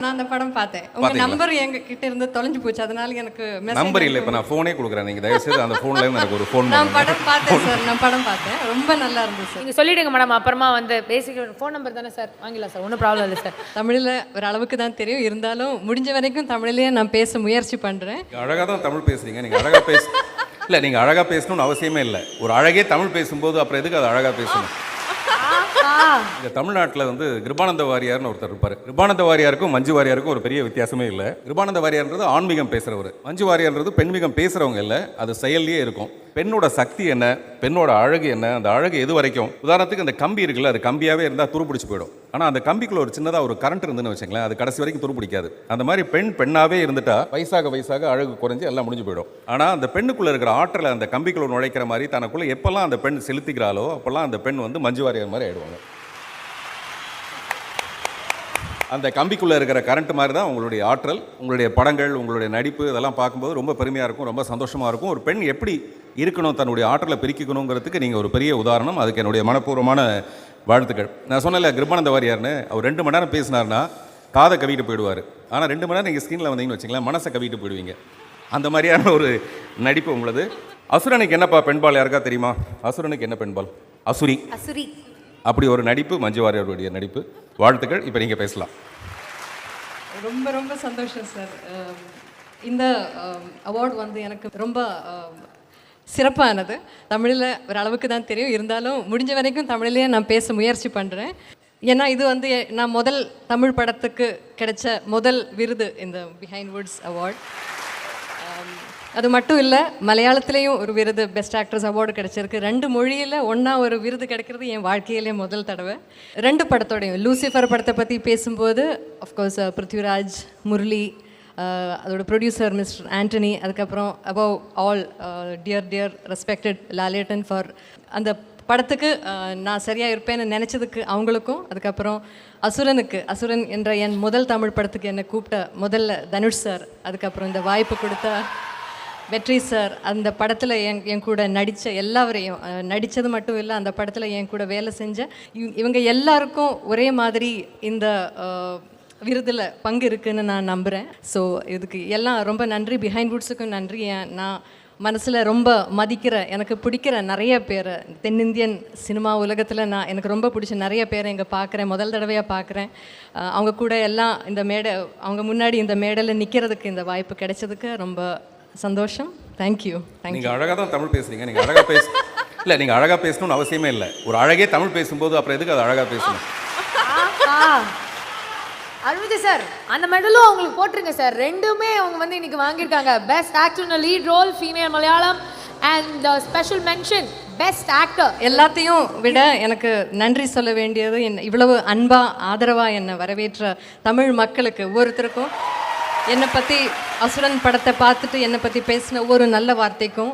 நான் அந்த படம் பார்த்தேன். உங்க நம்பர் எங்க கிட்ட இருந்து தொலைஞ்சு போச்சு. அதனால எனக்கு நம்பர் இல்ல. இப்ப நான் போனே கொடுக்குறேன். நீங்க தயவு செய்து அந்த போன்ல இருந்து எனக்கு ஒரு போன் நான் படம் பார்த்தேன் சார். நான் படம் பார்த்தேன். ரொம்ப நல்லா இருந்துச்சு சார். நீங்க சொல்லிடுங்க மேடம். அப்புறமா வந்து பேசிக் ஃபோன் நம்பர் தானே சார் வாங்கிடலாம் சார். ஒன்றும் ப்ராப்ளம் இல்லை சார். தமிழில் ஒரு அளவுக்கு தான் தெரியும். இருந்தாலும் முடிஞ்ச வரைக்கும் தமிழ்லேயே நான் பேச முயற்சி பண்றேன். அழகா தான் தமிழ் பேசுறீங்க. நீங்க அழகா இல்ல நீங்க அழகா பேசணும்னு அவசியமே இல்லை. ஒரு அழகே தமிழ் பேசும்போது அப்புறம் எதுக்கு அது அழகா பேசணும்? இந்த தமிழ்நாட்டில் வந்து கிருபானந்த வாரியார்னு ஒருத்தர் இருப்பார். கிருபானந்த வாரியாருக்கும் மஞ்சு வாரியாருக்கும் ஒரு பெரிய வித்தியாசமே இல்லை. கிருபானந்த வாரியார்ன்றது ஆன்மீகம் பேசுகிறவர், மஞ்சு வாரியார்ன்றது பெண்மீகம் பேசுகிறவங்க இல்லை. அது செயல்லையே இருக்கும். பெண்ணோட சக்தி என்ன, பெண்ணோட அழகு என்ன, அந்த அழகு எது வரைக்கும். உதாரணத்துக்கு அந்த கம்பி இருக்குல்ல, அது கம்பியாகவே இருந்தால் துருப்பிடிச்சு போயிடும். ஆனால் அந்த கம்பிக்குள்ள ஒரு சின்னதாக ஒரு கரண்ட் இருந்துன்னு வச்சுங்களேன், அது கடைசி வரைக்கும் துருப்பிடிக்காது. அந்த மாதிரி பெண்ணாவே இருந்துட்டா வயசாக அழகு குறைஞ்சி எல்லாம் முடிஞ்சு போயிடும். ஆனால் அந்த பெண்ணுக்குள்ளே இருக்கிற ஆற்றலை அந்த கம்பிக்குள்ள நுழைக்கிற மாதிரி தனக்குள்ளே எப்பெல்லாம் அந்த பெண் செலுத்திக்கிறாளோ அப்போல்லாம் அந்த பெண் வந்து மஞ்சு வாரியார் மாதிரி ஆயிடுவாங்க. அந்த கம்பிக்குள்ளே இருக்கிற கரண்ட் மாதிரி தான் உங்களுடைய ஆற்றல், உங்களுடைய படங்கள், உங்களுடைய நடிப்பு இதெல்லாம் பார்க்கும்போது ரொம்ப பெருமையாக இருக்கும், ரொம்ப சந்தோஷமாக இருக்கும். ஒரு பெண் எப்படி இருக்கணும், தன்னுடைய ஆற்றலை பெருக்கிக்கணுங்கிறதுக்கு நீங்கள் ஒரு பெரிய உதாரணம். அதுக்கு என்னுடைய மனப்பூர்வமான வாழ்த்துக்கள். நான் சொன்னல கிருபானந்த வாரியார்னு, அவர் 2 மணி நேரம் பேசினார்னா காதை கவிட்டு போயிடுவார். ஆனால் 2 மணி நேரம் நீங்கள் ஸ்க்ரீனில் வந்தீங்கன்னு வச்சுங்களேன், மனசை கவிட்டு போயிடுவீங்க. அந்த மாதிரியான ஒரு நடிப்பு உங்களது. அசுரனுக்கு என்னப்பா பெண்பால் யாருக்கா தெரியுமா? அசுரனுக்கு என்ன பெண்பால்? அசுரி. அப்படி ஒரு நடிப்பு மஞ்சு வாரியருடைய நடிப்பு. வாழ்த்துக்கள். இப்போ நீங்கள் பேசலாம். ரொம்ப ரொம்ப சந்தோஷம் சார். இந்த அவார்டு வந்து எனக்கு ரொம்ப சிறப்பானது. தமிழில் ஒரு அளவுக்கு தான் தெரியும். இருந்தாலும் முடிஞ்ச வரைக்கும் தமிழ்லேயே நான் பேச முயற்சி பண்ணுறேன். ஏன்னா இது வந்து நான் முதல் தமிழ் படத்துக்கு கிடைச்ச முதல் விருது, இந்த பிஹைண்ட் வுட்ஸ் அவார்ட். அது மட்டும் இல்லை, மலையாளத்துலேயும் ஒரு விருது, பெஸ்ட் ஆக்ட்ரஸ் அவார்டு கிடச்சிருக்கு. 2 மொழியில் ஒன்றா ஒரு விருது கிடைக்கிறது என் வாழ்க்கையிலே முதல் தடவை. 2 படத்தோடையும், லூசிஃபர் படத்தை பற்றி பேசும்போது அஃப்கோர்ஸ் பிருத்விராஜ், முரளி, அதோட ப்ரொடியூசர் மிஸ்டர் ஆண்டனி, அதுக்கப்புறம் above all dear respected Lalettan for அந்த படத்துக்கு நான் சரியாக இருப்பேன்னு நினச்சதுக்கு அவங்களுக்கும், அதுக்கப்புறம் அசுரன் என்ற என் முதல் தமிழ் படத்துக்கு என்னை கூப்பிட்ட முதல்ல தனுஷ் சார், அதுக்கப்புறம் இந்த வாய்ப்பு கொடுத்த வெற்றி சார், அந்த படத்தில் என் கூட நடித்த எல்லாவரையும், நடித்தது மட்டும் இல்லை, அந்த படத்தில் என் கூட வேலை செஞ்ச இவங்க எல்லாருக்கும் ஒரே மாதிரி இந்த விருதில் பங்கு இருக்குதுன்னு நான் நம்புகிறேன். ஸோ இதுக்கு எல்லாம் ரொம்ப நன்றி. பிஹைண்ட் வுட்ஸுக்கும் நன்றி. நான் மனசில் ரொம்ப மதிக்கிற, எனக்கு பிடிக்கிற நிறைய பேர் தென்னிந்தியன் சினிமா உலகத்தில் எனக்கு ரொம்ப பிடிச்ச நிறைய பேரை இங்கே பார்க்குறேன், முதல் தடவையாக பார்க்குறேன். அவங்க கூட எல்லாம் இந்த அவங்க முன்னாடி இந்த மேடையில் நிற்கிறதுக்கு இந்த வாய்ப்பு கிடைச்சதுக்கு ரொம்ப சந்தோஷம். தேங்க்யூ. நீங்கள் அழகாக தான் தமிழ் பேசுகிறீங்க. நீங்கள் அழகாக இல்லை நீங்கள் அழகாக பேசணும்னு அவசியமே இல்லை. ஒரு அழகே தமிழ் பேசும்போது அப்புறம் எதுக்கு அது அழகாக பேசணும்? அருள்ஜி சார், அந்த மெடலும் அவங்களுக்கு போட்டுருங்க சார். 2மே அவங்க வந்து இன்னைக்கு வாங்கியிருக்காங்க. Best actor in lead role female Malayalam and special mention best actor. எல்லாத்தையும் விட எனக்கு நன்றி சொல்ல வேண்டியது இவ்வளவு அன்பா ஆதரவா என்னை வரவேற்ற தமிழ் மக்களுக்கு ஒவ்வொருத்தருக்கும், என்னை பற்றி அசுரன் படத்தை பார்த்துட்டு என்னை பற்றி பேசின ஒவ்வொரு நல்ல வார்த்தைக்கும்